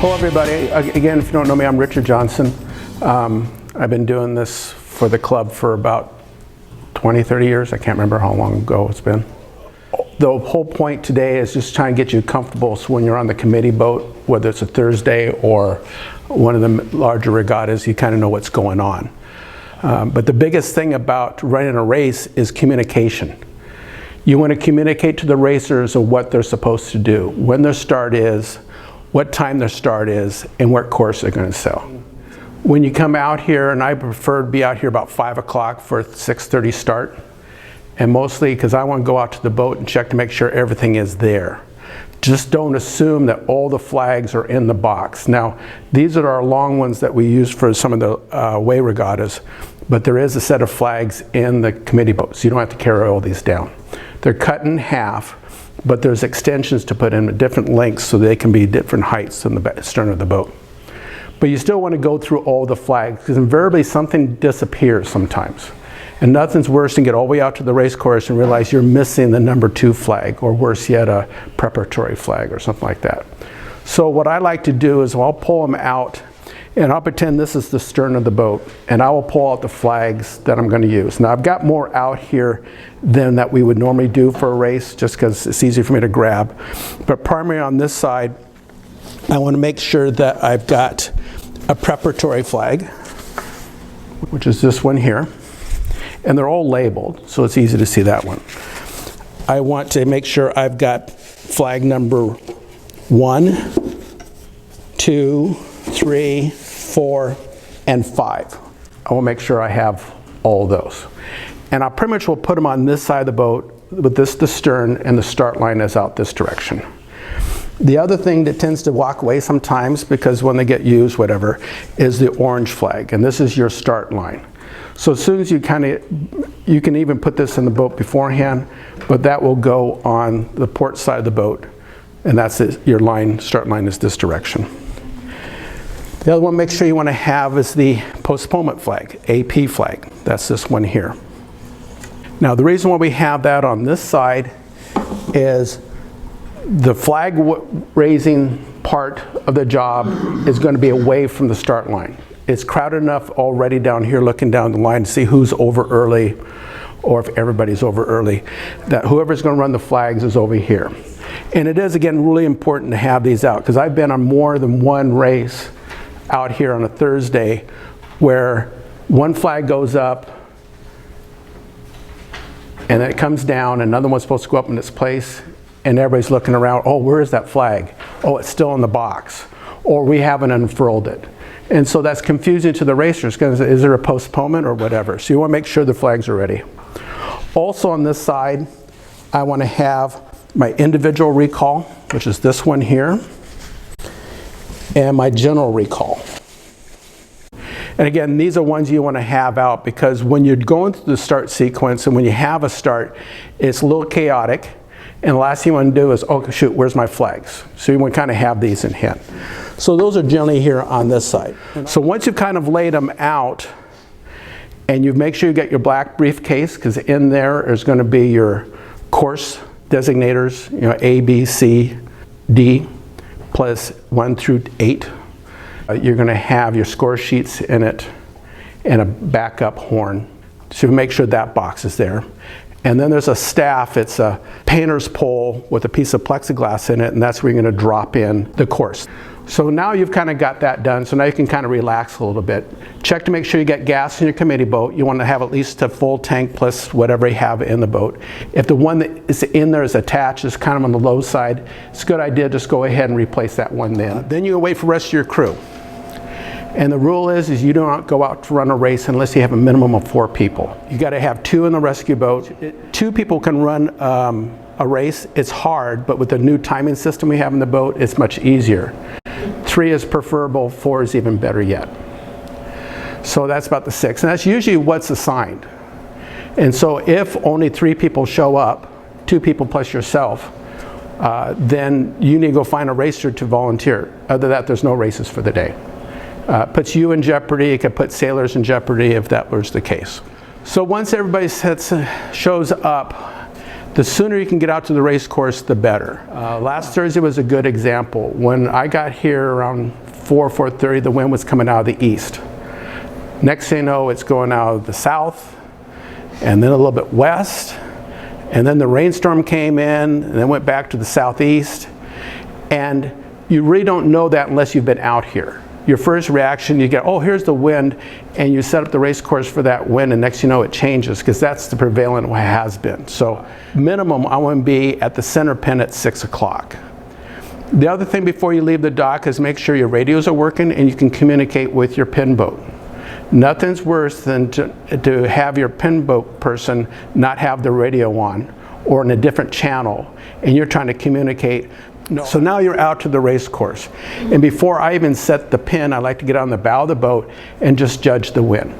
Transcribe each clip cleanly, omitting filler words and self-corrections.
Hello everybody. Again, if you don't know me, I'm Richard Johnson. I've been doing this for the club for about 20, 30 years. I can't remember how long ago it's been. The whole point today is just trying to get you comfortable so when you're on the committee boat, whether it's a Thursday or one of the larger regattas, you kind of know what's going on. But the biggest thing about running a race is communication. You want to communicate to the racers of what they're supposed to do, when their start is, what time their start is, and what course they're going to sail. When you come out here, and I prefer to be out here about 5 o'clock for a 6:30 start, and mostly because I want to go out to the boat and check to make sure everything is there. Just don't assume that all the flags are in the box. Now, these are our long ones that we use for some of the way regattas, but there is a set of flags in the committee boat, so you don't have to carry all these down. They're cut in half, but there's extensions to put in at different lengths so they can be different heights in the stern of the boat. But you still want to go through all the flags because invariably something disappears sometimes. And nothing's worse than get all the way out to the race course and realize you're missing the number 2 flag, or worse yet, a preparatory flag or something like that. So what I like to do is I'll pull them out and I'll pretend this is the stern of the boat, and I will pull out the flags that I'm going to use. Now I've got more out here than that we would normally do for a race just because it's easy for me to grab. But primarily on this side, I want to make sure that I've got a preparatory flag, which is this one here. And they're all labeled, so it's easy to see that one. I want to make sure I've got flag number 1, 2, 3, 4, and 5. I will make sure I have all those. And I pretty much will put them on this side of the boat with this the stern, and the start line is out this direction. The other thing that tends to walk away sometimes, because when they get used, whatever, is the orange flag, and this is your start line. So as soon as you you can even put this in the boat beforehand, but that will go on the port side of the boat, and that's it. Your line, start line is this direction. The other one, make sure you want to have is the postponement flag, AP flag. That's this one here. Now the reason why we have that on this side is the flag raising part of the job is going to be away from the start line. It's crowded enough already down here looking down the line to see who's over early, or if everybody's over early, that whoever's going to run the flags is over here. And it is, again, really important to have these out, because I've been on more than one race out here on a Thursday where one flag goes up and then it comes down, and another one's supposed to go up in its place, and everybody's looking around, oh, where is that flag? Oh, it's still in the box, or we haven't unfurled it. And so that's confusing to the racers, because is there a postponement or whatever? So you want to make sure the flags are ready. Also on this side, I want to have my individual recall, which is this one here, and my general recall. And again, these are ones you want to have out, because when you're going through the start sequence and when you have a start, it's a little chaotic. And the last thing you want to do is, oh shoot, where's my flags? So you want to kind of have these in hand. So those are generally here on this side. So once you've kind of laid them out, and you make sure you get your black briefcase, because in there is going to be your course designators, you know, A, B, C, D, plus 1 through 8. You're going to have your score sheets in it and a backup horn. So you make sure that box is there. And then there's a staff. It's a painter's pole with a piece of plexiglass in it, and that's where you're going to drop in the course. So now you've kind of got that done, so now you can kind of relax a little bit. Check to make sure you get gas in your committee boat. You want to have at least a full tank plus whatever you have in the boat. If the one that is in there is attached, is kind of on the low side, it's a good idea just go ahead and replace that one then. Then you wait for the rest of your crew. And the rule is you do not go out to run a race unless you have a minimum of 4 people. You got to have 2 in the rescue boat. 2 people can run a race. It's hard, but with the new timing system we have in the boat, it's much easier. 3 is preferable, 4 is even better yet. So that's about the 6, and that's usually what's assigned. And so if only 3 people show up, 2 people plus yourself, then you need to go find a racer to volunteer. Other than that, there's no races for the day. Puts you in jeopardy. It could put sailors in jeopardy if that was the case. So once everybody shows up, The sooner you can get out to the race course, the better. Last Thursday was a good example. When I got here around 4:30, the wind was coming out of the east. Next thing you know, it's going out of the south, and then a little bit west, and then the rainstorm came in, and then went back to the southeast. And you really don't know that unless you've been out here. Your first reaction, you get, oh, here's the wind, and you set up the race course for that wind, and next you know it changes, because that's the prevalent way it has been. So minimum, I want to be at the center pin at 6 o'clock. The other thing before you leave the dock is make sure your radios are working and you can communicate with your pin boat. Nothing's worse than to have your pin boat person not have the radio on or in a different channel, and you're trying to communicate. No. So now you're out to the race course. And before I even set the pin, I like to get on the bow of the boat and just judge the wind.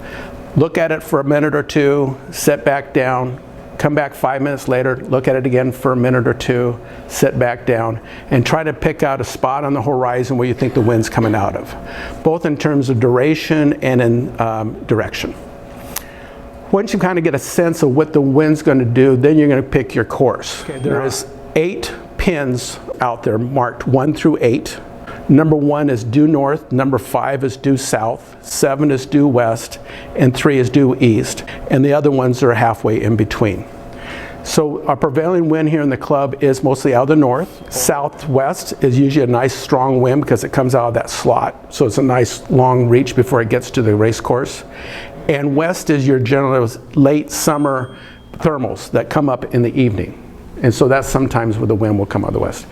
Look at it for a minute or two, set back down, come back 5 minutes later, look at it again for a minute or two, sit back down, and try to pick out a spot on the horizon where you think the wind's coming out of, both in terms of duration and in direction. Once you kind of get a sense of what the wind's going to do, then you're going to pick your course. Okay, there is 8 pins out there marked 1 through 8. Number 1 is due north, number 5 is due south, 7 is due west, and 3 is due east, and the other ones are halfway in between. So our prevailing wind here in the club is mostly out of the north. Southwest is usually a nice strong wind because it comes out of that slot, so it's a nice long reach before it gets to the race course. And west is your general late summer thermals that come up in the evening. And so that's sometimes where the wind will come out of the west.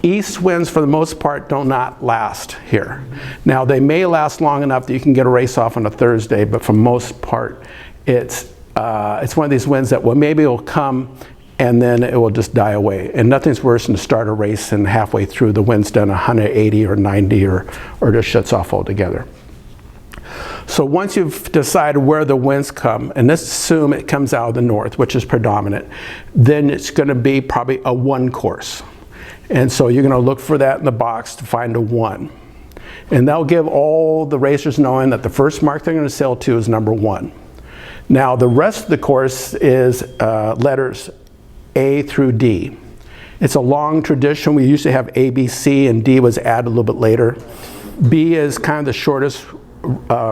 East winds, for the most part, do not last here. Now, they may last long enough that you can get a race off on a Thursday, but for most part, it's one of these winds that, well, maybe it'll come and then it will just die away. And nothing's worse than to start a race and halfway through the wind's done 180 or 90 or just shuts off altogether. So once you've decided where the winds come, and let's assume it comes out of the north, which is predominant, then it's going to be probably a 1 course. And so you're going to look for that in the box to find a 1. And that'll give all the racers knowing that the first mark they're going to sail to is number 1. Now the rest of the course is letters A through D. It's a long tradition. We used to have A, B, C, and D was added a little bit later. B is kind of the shortest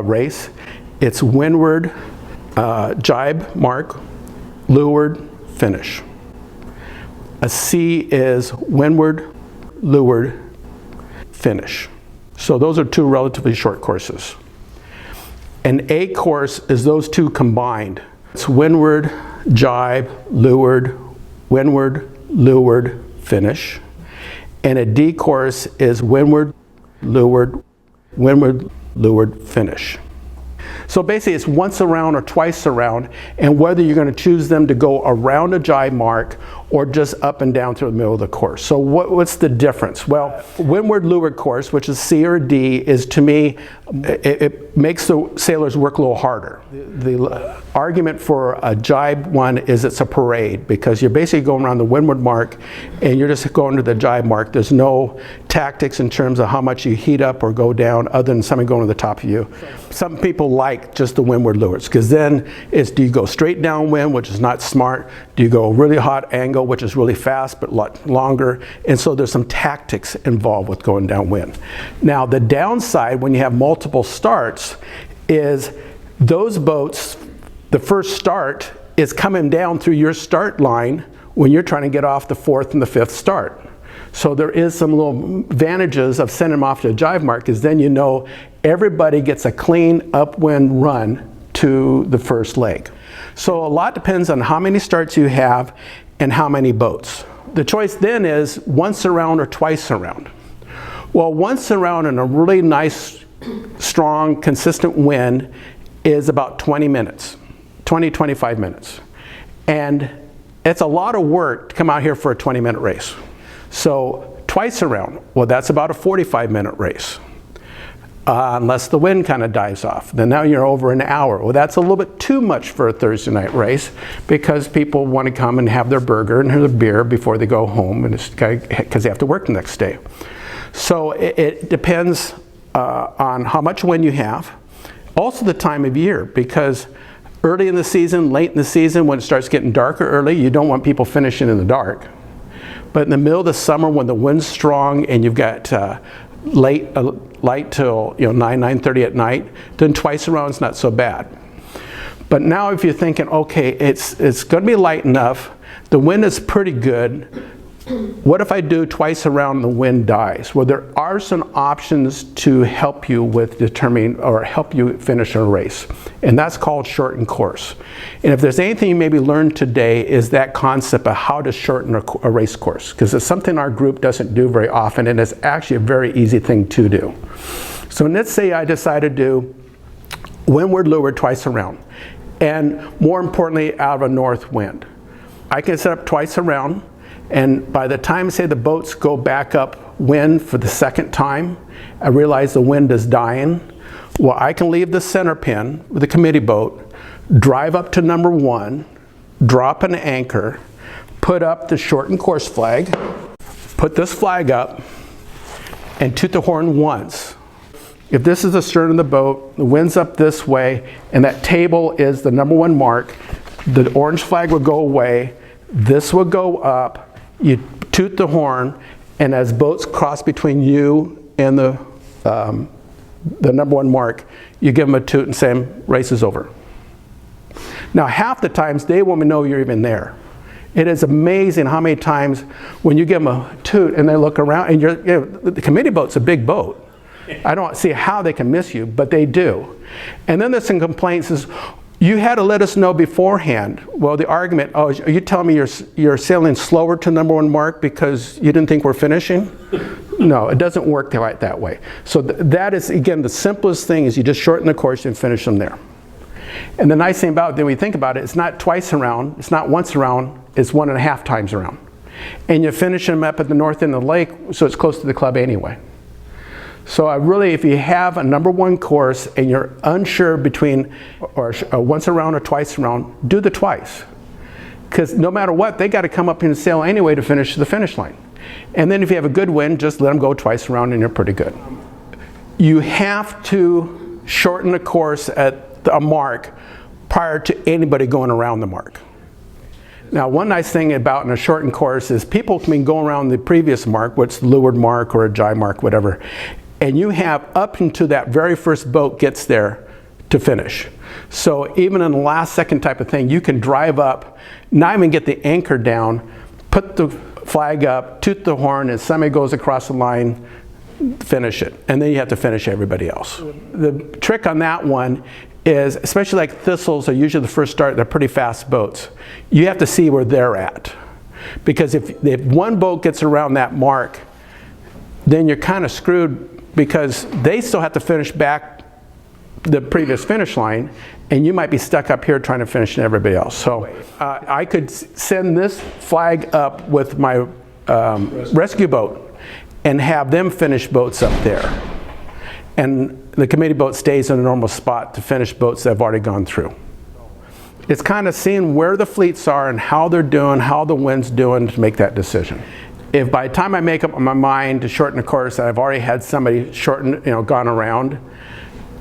race. It's windward, jibe, mark, leeward, finish. A C is windward, leeward, finish. So those are 2 relatively short courses. An A course is those 2 combined. It's windward, jibe, leeward, windward, leeward, finish. And a D course is windward, leeward, windward, leeward, finish. So basically it's once around or twice around, and whether you're going to choose them to go around a jibe mark or just up and down through the middle of the course. So what's the difference? Well, windward leeward course, which is C or D, is to me, it makes the sailors work a little harder. The argument for a jibe one is it's a parade, because you're basically going around the windward mark and you're just going to the jibe mark. There's no tactics in terms of how much you heat up or go down other than something going to the top of you. Some people like just the windward leewards, because then it's, do you go straight downwind, which is not smart? Do you go really hot angle, which is really fast but a lot longer? And so there's some tactics involved with going downwind. Now the downside when you have multiple starts is those boats, the first start is coming down through your start line when you're trying to get off the 4th and the 5th start. So there is some little advantages of sending them off to a jive mark, because then you know everybody gets a clean upwind run to the first leg. So a lot depends on how many starts you have and how many boats. The choice then is once around or twice around. Well, once around in a really nice, strong, consistent wind is about 20 minutes, 25 minutes. And it's a lot of work to come out here for a 20-minute race. So twice around, well, that's about a 45-minute race. Unless the wind kind of dies off. Then now you're over an hour. Well, that's a little bit too much for a Thursday night race, because people want to come and have their burger and their beer before they go home, and it's because they have to work the next day. So it depends on how much wind you have. Also the time of year, because Early in the season, late in the season, when it starts getting darker early, you don't want people finishing in the dark. But in the middle of the summer, when the wind's strong and you've got light till 9:30 at night, then twice around is not so bad. But now if you're thinking, okay, it's going to be light enough, the wind is pretty good, what if I do twice around and the wind dies? Well, there are some options to help you with determining or help you finish a race, and that's called shorten course. And if there's anything you maybe learned today is that concept of how to shorten a race course, because it's something our group doesn't do very often, and it's actually a very easy thing to do. So let's say I decide to do windward leeward twice around, and more importantly out of a north wind. I can set up twice around, and by the time, say, the boats go back up wind for the second time, I realize the wind is dying. Well, I can leave the center pin with the committee boat, drive up to number 1, drop an anchor, put up the shortened course flag, put this flag up, and toot the horn once. If this is the stern of the boat, the wind's up this way, and that table is the number 1 mark, the orange flag would go away, this would go up, you toot the horn, and as boats cross between you and the number 1 mark, you give them a toot and say, race is over. Now, half the times they won't know you're even there. It is amazing how many times when you give them a toot and they look around, and the committee boat's a big boat. I don't see how they can miss you, but they do. And then there's some complaints is, you had to let us know beforehand. Well, the argument, oh, are you telling me you're sailing slower to number 1 mark because you didn't think we're finishing? No, it doesn't work quite that way. So that is, again, the simplest thing is you just shorten the course and finish them there. And the nice thing about it, when you think about it, it's not twice around, it's not once around, it's 1.5 times around. And you finish them up at the north end of the lake, so it's close to the club anyway. So really, if you have a number 1 course and you're unsure between or once around or twice around, do the twice. Because no matter what, they got to come up and sail anyway to finish the finish line. And then if you have a good wind, just let them go twice around and you're pretty good. You have to shorten the course at a mark prior to anybody going around the mark. Now, one nice thing about in a shortened course is people can go around the previous mark, what's the leeward mark or a jibe mark, whatever, and you have up until that very first boat gets there to finish. So even in the last second type of thing, you can drive up, not even get the anchor down, put the flag up, toot the horn, and somebody goes across the line, finish it. And then you have to finish everybody else. The trick on that one is, especially like thistles are usually the first start, they're pretty fast boats. You have to see where they're at. Because if one boat gets around that mark, then you're kind of screwed, because they still have to finish back the previous finish line, and you might be stuck up here trying to finish everybody else. So I could send this flag up with my rescue boat and have them finish boats up there. And the committee boat stays in a normal spot to finish boats that have already gone through. It's kind of seeing where the fleets are and how they're doing, how the wind's doing to make that decision. If by the time I make up my mind to shorten a course, I've already had somebody shorten, gone around,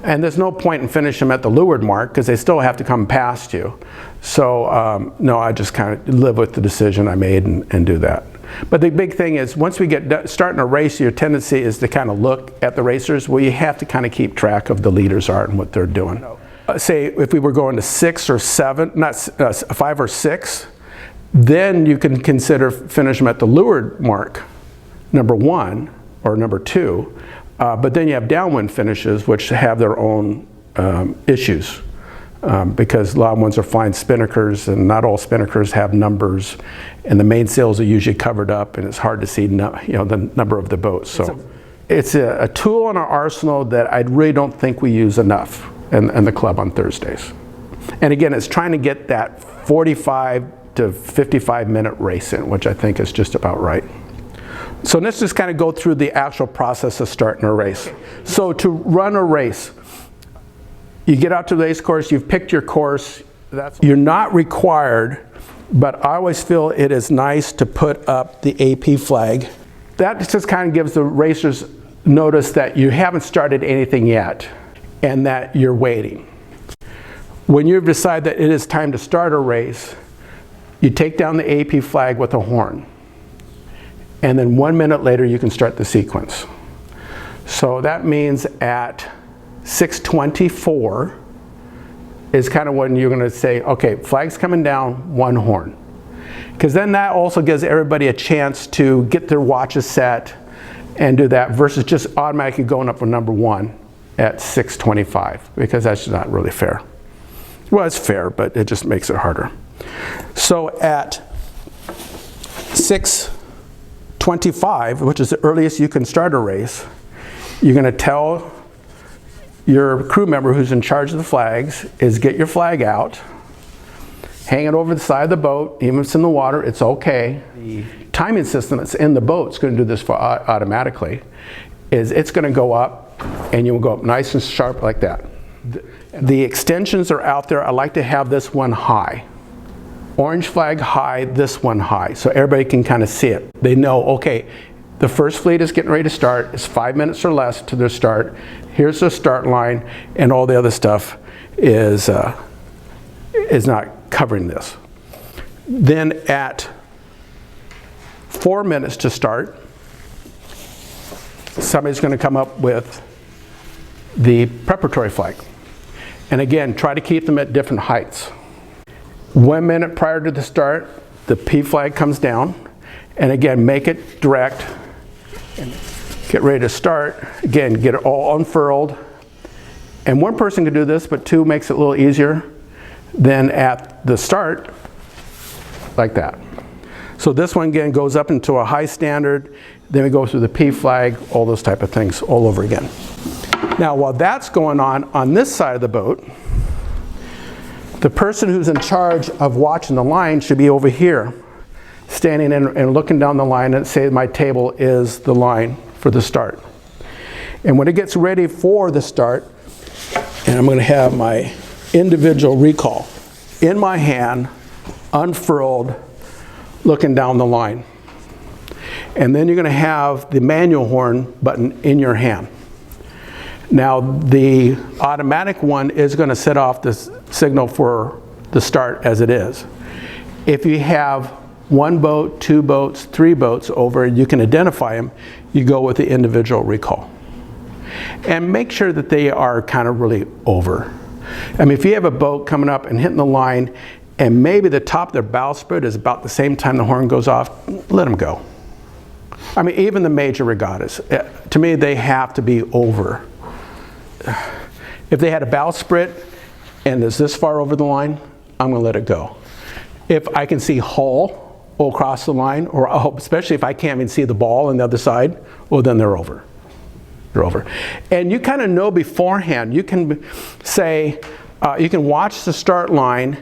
and there's no point in finishing them at the leeward mark because they still have to come past you. So no, I just kind of live with the decision I made and do that. But the big thing is, once we get starting a race, your tendency is to kind of look at the racers. Well, you have to kind of keep track of the leaders are and what they're doing. Say if we were going to 6 or 7, not 5 or 6, then you can consider finish them at the leeward mark, number 1 or number 2. But then you have downwind finishes, which have their own issues. Because a lot of ones are flying spinnakers, and not all spinnakers have numbers, and the mainsails are usually covered up, and it's hard to see the number of the boats. So it's a tool in our arsenal that I really don't think we use enough in the club on Thursdays. And again, it's trying to get that 45 to 55 minute race in, which I think is just about right. So let's just kind of go through the actual process of starting a race. So to run a race, you get out to the race course, you've picked your course. You're not required, but I always feel it is nice to put up the AP flag. That just kind of gives the racers notice that you haven't started anything yet and that you're waiting. When you decide that it is time to start a race, you take down the AP flag with a horn. And then 1 minute later, you can start the sequence. So that means at 6:24 is kind of when you're going to say, okay, flag's coming down, one horn. Because then that also gives everybody a chance to get their watches set and do that versus just automatically going up with number one at 6:25, because that's not really fair. Well, it's fair, but it just makes it harder. So at 6:25, which is the earliest you can start a race, you're going to tell your crew member who's in charge of the flags is get your flag out, hang it over the side of the boat, even if it's in the water, it's okay. The timing system that's in the boat is going to do this for automatically. It's going to go up, and you'll go up nice and sharp like that. The extensions are out there. I like to have this one high. Orange flag high, this one high, so everybody can kind of see it. They know, okay, the first fleet is getting ready to start. It's 5 minutes or less to their start. Here's the start line, and all the other stuff is not covering this. Then at 4 minutes to start, somebody's going to come up with the preparatory flag. And again, try to keep them at different heights. 1 minute prior to the start, the P flag comes down. And again, make it direct. And get ready to start. Again, get it all unfurled. And one person can do this, but two makes it a little easier. Then at the start, like that. So this one again goes up into a high standard. Then we go through the P flag, all those type of things all over again. Now, while that's going on this side of the boat, the person who's in charge of watching the line should be over here, standing and looking down the line and say my table is the line for the start. And when it gets ready for the start, and I'm going to have my individual recall in my hand, unfurled, looking down the line. And then you're going to have the manual horn button in your hand. Now the automatic one is going to set off this signal for the start as it is. If you have one boat, two boats, three boats over, and you can identify them, you go with the individual recall. And make sure that they are kind of really over. I mean, if you have a boat coming up and hitting the line, and maybe the top of their bowsprit is about the same time the horn goes off, let them go. I mean, even the major regattas, to me, they have to be over. If they had a bowsprit and it's this far over the line, I'm going to let it go. If I can see hull across the line, or especially if I can't even see the ball on the other side, well, then they're over. They're over. And you kind of know beforehand. You can say, you can watch the start line,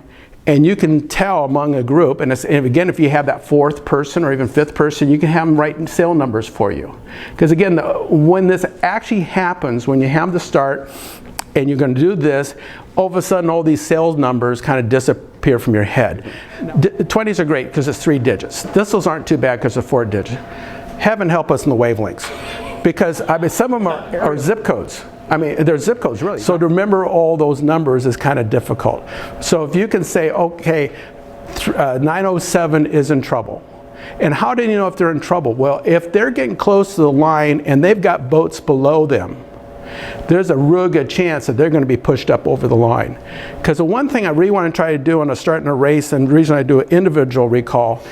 and you can tell among a group, and again, if you have that fourth person or even fifth person, you can have them write sail numbers for you. Because again, when this actually happens, when you have the start, and you're going to do this, all of a sudden all these sail numbers kind of disappear from your head. 20s are great because it's 3 digits. Thistles aren't too bad because they're 4 digits. Heaven help us in the wavelengths. Because I mean, some of them are zip codes. I mean, they're zip codes, really. So to remember all those numbers is kind of difficult. So if you can say, okay, 907 is in trouble. And how do you know if they're in trouble? Well, if they're getting close to the line and they've got boats below them, there's a real good chance that they're going to be pushed up over the line. Because the one thing I really want to try to do when I'm starting a race, and the reason I do an individual recall,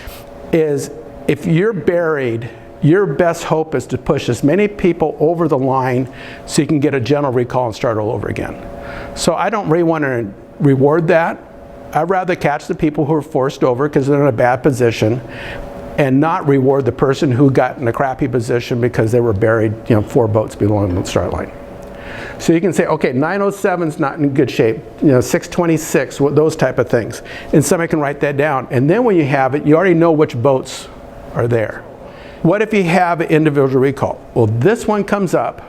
is if you're buried, your best hope is to push as many people over the line so you can get a general recall and start all over again. So I don't really want to reward that. I'd rather catch the people who are forced over because they're in a bad position, and not reward the person who got in a crappy position because they were buried, 4 boats below the start line. So you can say, okay, 907's not in good shape, 626, those type of things. And somebody can write that down. And then when you have it, you already know which boats are there. What if you have an individual recall? Well, this one comes up,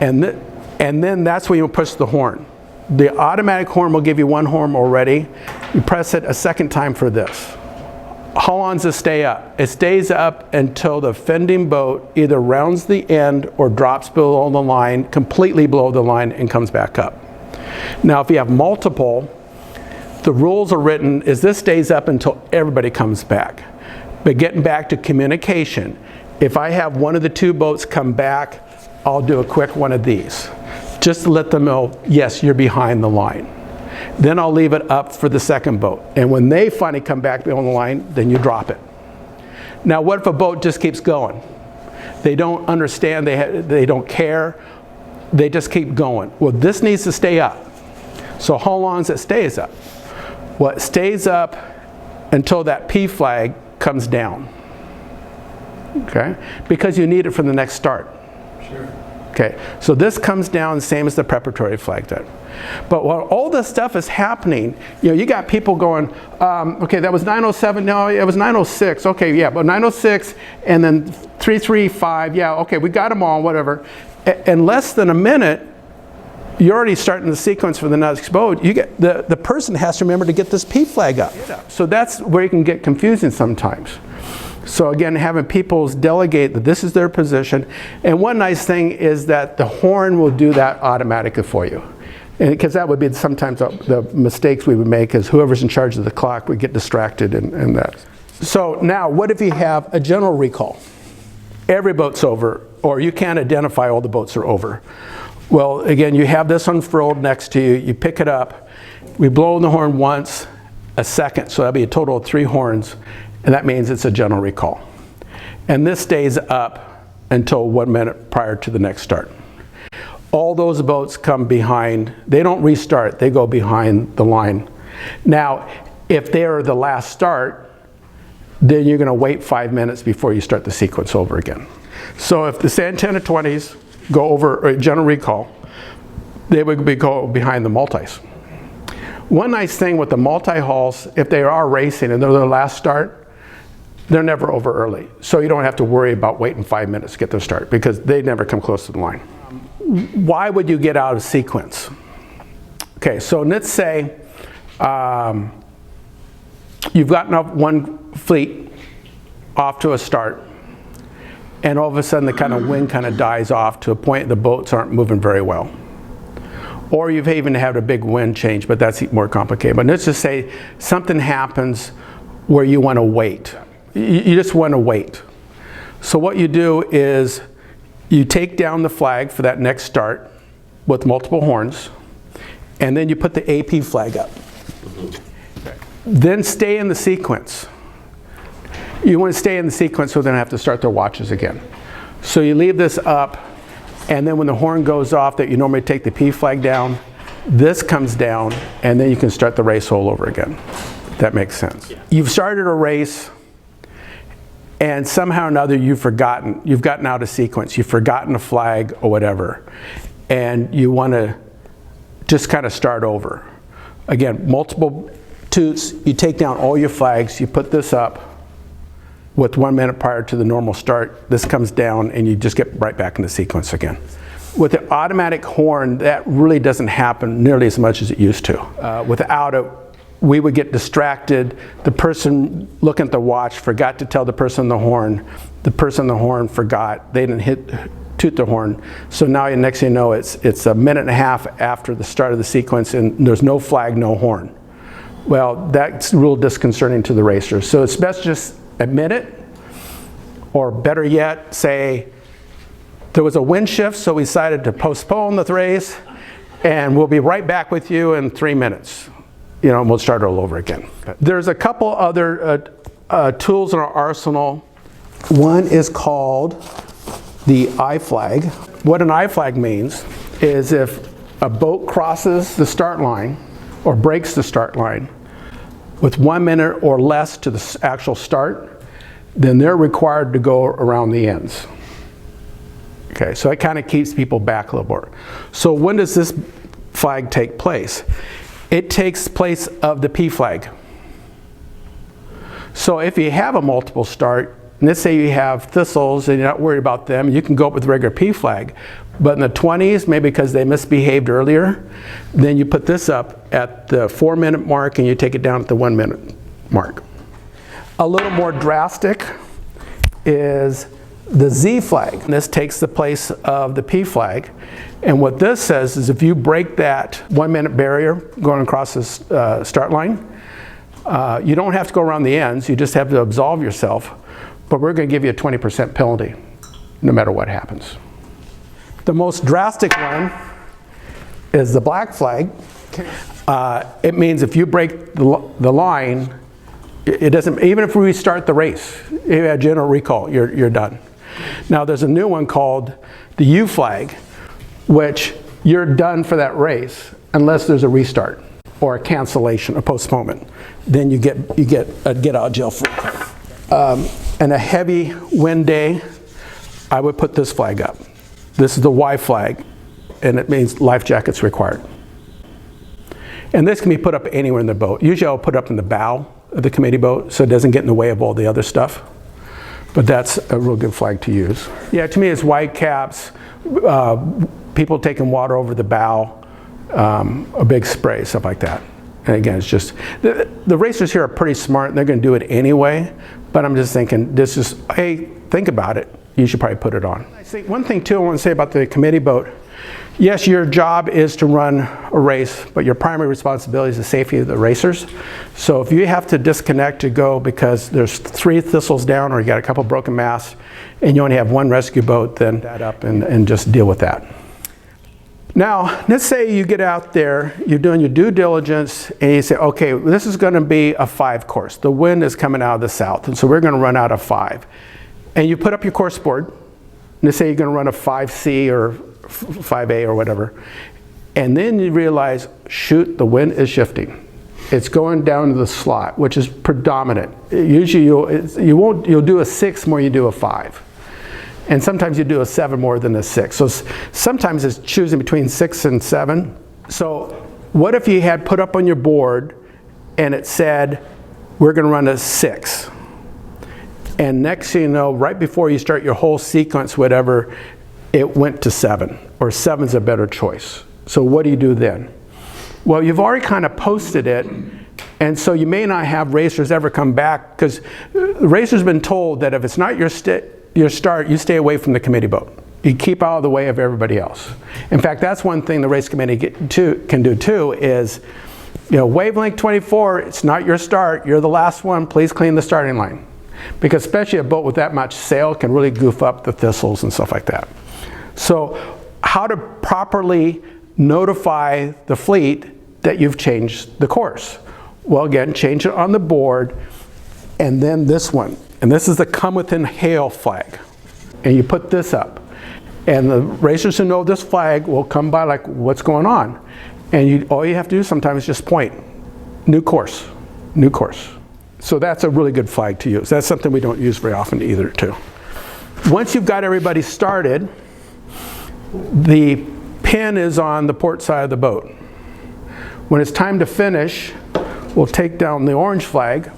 and then that's when you push the horn. The automatic horn will give you 1 horn already. You press it a second time for this. How long does it stay up? It stays up until the fending boat either rounds the end or drops below the line, completely below the line, and comes back up. Now if you have multiple, the rules are written is this stays up until everybody comes back. But getting back to communication, if I have one of the two boats come back, I'll do a quick one of these. Just to let them know, yes, you're behind the line. Then I'll leave it up for the second boat. And when they finally come back on the line, then you drop it. Now what if a boat just keeps going? They don't understand, they don't care, they just keep going. Well, this needs to stay up. So how long does it stays up? Well, it stays up until that P flag comes down. Okay? Because you need it for the next start. Sure. Okay, so this comes down same as the preparatory flag did. But while all this stuff is happening, you know, you got people going, okay, that was 907, no, it was 906, okay, yeah, but 906, and then 335, yeah, okay, we got them all, whatever. In less than a minute, you're already starting the sequence for the next boat. You get, the person has to remember to get this P flag up. So that's where you can get confusing sometimes. So again, having people delegate that this is their position. And one nice thing is that the horn will do that automatically for you. Because that would be sometimes the mistakes we would make is whoever's in charge of the clock would get distracted in that. So now, what if you have a general recall? Every boat's over, or you can't identify all the boats are over. Well, again, you have this unfurled next to you, you pick it up, we blow the horn once, a second, so that'll be a total of 3 horns. And that means it's a general recall. And this stays up until 1 minute prior to the next start. All those boats come behind, they don't restart, they go behind the line. Now, if they're the last start, then you're gonna wait 5 minutes before you start the sequence over again. So if the say 10 to 20s go over a general recall, they would go behind the multis. One nice thing with the multi-hulls, if they are racing and they're their last start, they're never over early. So you don't have to worry about waiting 5 minutes to get their start because they never come close to the line. Why would you get out of sequence? Okay, so let's say you've gotten up one fleet off to a start and all of a sudden the kind of wind kind of dies off to a point the boats aren't moving very well. Or you've even had a big wind change, but that's more complicated. But let's just say something happens where you want to wait. You just want to wait. So what you do is you take down the flag for that next start with multiple horns, and then you put the AP flag up. Then stay in the sequence. You want to stay in the sequence so they don't have to start their watches again. So you leave this up, and then when the horn goes off that you normally take the P flag down, this comes down, and then you can start the race all over again. That makes sense. Yeah. You've started a race, and somehow or another you've gotten out of sequence, you've forgotten a flag or whatever, and you want to just kind of start over. Again, multiple toots, you take down all your flags, you put this up with 1 minute prior to the normal start, this comes down and you just get right back into sequence again. With the automatic horn, that really doesn't happen nearly as much as it used to. Without it, we would get distracted. The person looking at the watch forgot to tell the person on the horn. The person on the horn forgot. They didn't toot the horn. So now next thing you know, it's a minute and a half after the start of the sequence and there's no flag, no horn. Well, that's real disconcerting to the racers. So it's best just admit it, or better yet, say, there was a wind shift, so we decided to postpone the race, and we'll be right back with you in 3 minutes. You know, and we'll start all over again. There's a couple other tools in our arsenal. One is called the I flag. What an I flag means is if a boat crosses the start line or breaks the start line with 1 minute or less to the actual start, then they're required to go around the ends. Okay, so it kind of keeps people back a little more. So when does this flag take place? It takes place of the P flag. So if you have a multiple start, and let's say you have thistles and you're not worried about them, you can go up with the regular P flag. But in the 20s, maybe because they misbehaved earlier, then you put this up at the 4 minute mark and you take it down at the 1 minute mark. A little more drastic is the Z flag. And this takes the place of the P flag. And what this says is if you break that 1 minute barrier going across this start line, you don't have to go around the ends, you just have to absolve yourself, but we're going to give you a 20% penalty no matter what happens. The most drastic one is the black flag. It means if you break the line, it doesn't, even if we restart the race, if you have general recall, you're done. Now there's a new one called the U flag, which you're done for that race unless there's a restart or a cancellation, a postponement. Then you get a get out of jail free. And a heavy wind day, I would put this flag up. This is the Y flag, and it means life jackets required. And this can be put up anywhere in the boat. Usually I'll put it up in the bow of the committee boat so it doesn't get in the way of all the other stuff. But that's a real good flag to use. Yeah, to me it's white caps, people taking water over the bow, a big spray, stuff like that. And again, it's just, the racers here are pretty smart and they're going to do it anyway, but I'm just thinking, this is, hey, think about it. You should probably put it on. I think one thing too I want to say about the committee boat, yes, your job is to run a race, but your primary responsibility is the safety of the racers. So if you have to disconnect to go because there's 3 thistles down or you got a couple broken masts and you only have 1 rescue boat, then that up and just deal with that. Now, let's say you get out there, you're doing your due diligence, and you say, okay, this is going to be a 5 course. The wind is coming out of the south, and so we're going to run out of 5. And you put up your course board, and let's say you're going to run a 5C or 5A or whatever, and then you realize, shoot, the wind is shifting. It's going down to the slot, which is predominant. Usually you'll do a 6 more than you do a 5. And sometimes you do a 7 more than a 6. So sometimes it's choosing between 6 and 7. So what if you had put up on your board and it said, we're going to run a 6. And next thing you know, right before you start your whole sequence, whatever, it went to 7, or 7's a better choice. So what do you do then? Well, you've already kind of posted it, and so you may not have racers ever come back, because the racer's been told that if it's not your start, you stay away from the committee boat. You keep out of the way of everybody else. In fact, that's one thing the race committee can do too is, you know, wavelength 24, it's not your start, you're the last one, please clean the starting line. Because especially a boat with that much sail can really goof up the thistles and stuff like that. So how to properly notify the fleet that you've changed the course? Well, again, change it on the board, and then this one. And this is the come within hail flag. And you put this up. And the racers who know this flag will come by like, what's going on? And all you have to do sometimes is just point, new course, new course. So that's a really good flag to use. That's something we don't use very often either too. Once you've got everybody started, the pin is on the port side of the boat. When it's time to finish, we'll take down the orange flag,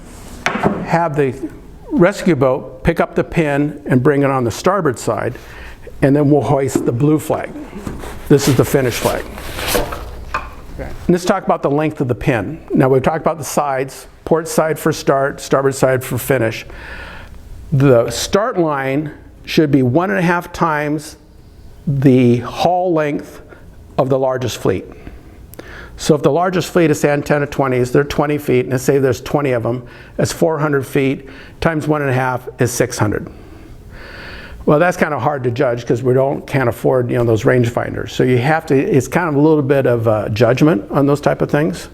have the rescue boat pick up the pin and bring it on the starboard side, and then we'll hoist the blue flag. This is the finish flag. Okay. Let's talk about the length of the pin. Now we've talked about the sides, port side for start, starboard side for finish. The start line should be 1.5 times the hull length of the largest fleet. So if the largest fleet is, say, on 10 or 20s, they're 20 feet, and let's say there's 20 of them, that's 400 feet, times 1.5 is 600. Well, that's kind of hard to judge because we can't afford, you know, those rangefinders. So you have to, it's kind of a little bit of judgment on those type of things.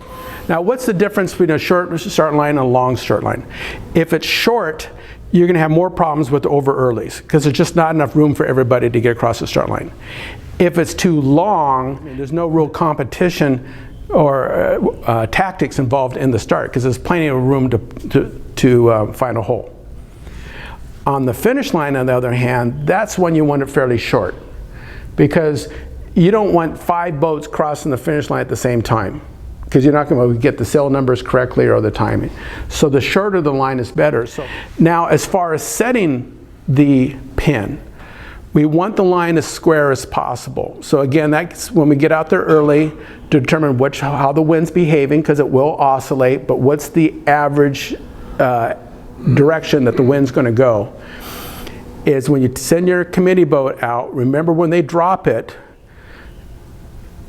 Now, what's the difference between a short start line and a long start line? If it's short, you're going to have more problems with the over earlies because there's just not enough room for everybody to get across the start line. If it's too long, there's no real competition or tactics involved in the start because there's plenty of room to find a hole. On the finish line, on the other hand, that's when you want it fairly short because you don't want 5 boats crossing the finish line at the same time because you're not going to get the sail numbers correctly or the timing. So the shorter the line is better. So now as far as setting the pin, we want the line as square as possible. So again, that's when we get out there early to determine how the wind's behaving because it will oscillate, but what's the average direction that the wind's going to go. is when you send your committee boat out, remember when they drop it,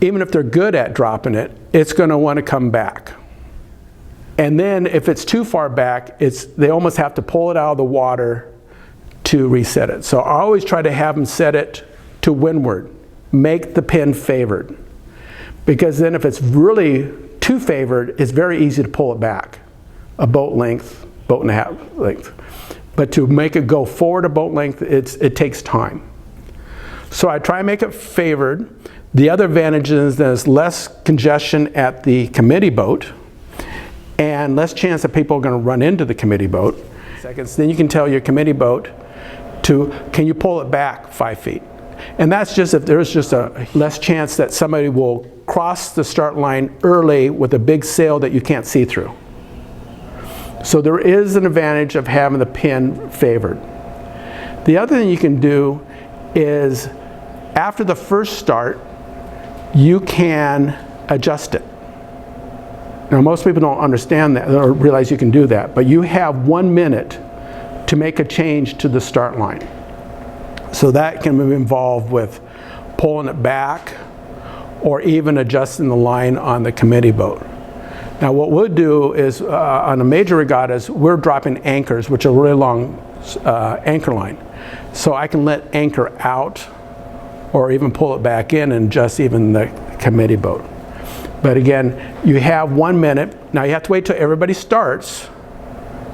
even if they're good at dropping it, it's going to want to come back. And then if it's too far back, they almost have to pull it out of the water to reset it. So I always try to have them set it to windward. Make the pin favored. Because then if it's really too favored, it's very easy to pull it back. A boat length, boat and a half length. But to make it go forward a boat length, it takes time. So I try and make it favored. The other advantage is there's less congestion at the committee boat and less chance that people are going to run into the committee boat. Seconds, then you can tell your committee boat can you pull it back 5 feet? And that's just if there's just a less chance that somebody will cross the start line early with a big sail that you can't see through. So there is an advantage of having the pin favored. The other thing you can do is after the first start, you can adjust it. Now most people don't understand that or realize you can do that, but you have 1 minute to make a change to the start line. So that can be involved with pulling it back or even adjusting the line on the committee boat. Now what we'll do is on the major regattas, we're dropping anchors, which are a really long anchor line. So I can let anchor out or even pull it back in and adjust even the committee boat. But again, you have 1 minute. Now you have to wait till everybody starts.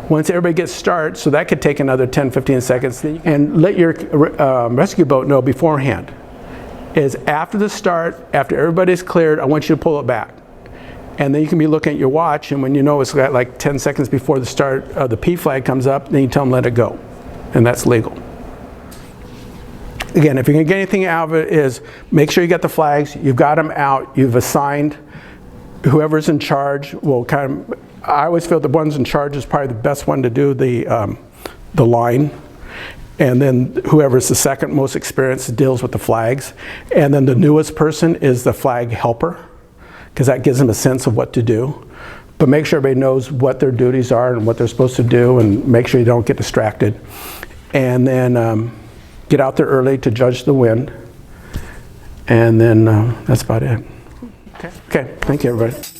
Once everybody gets started, so that could take another 10, 15 seconds. And let your rescue boat know beforehand. Is after the start, after everybody's cleared, I want you to pull it back. And then you can be looking at your watch, and when you know it's got like 10 seconds before the start of the P flag comes up, then you tell them let it go. And that's legal. Again, if you're going to get anything out of it is make sure you got the flags, you've got them out, you've assigned whoever's in charge will kind of, I always feel the one's in charge is probably the best one to do the line. And then whoever's the second most experienced deals with the flags. And then the newest person is the flag helper, because that gives them a sense of what to do. But make sure everybody knows what their duties are and what they're supposed to do, and make sure you don't get distracted. And then get out there early to judge the wind. And then that's about it. Okay, thank you everybody.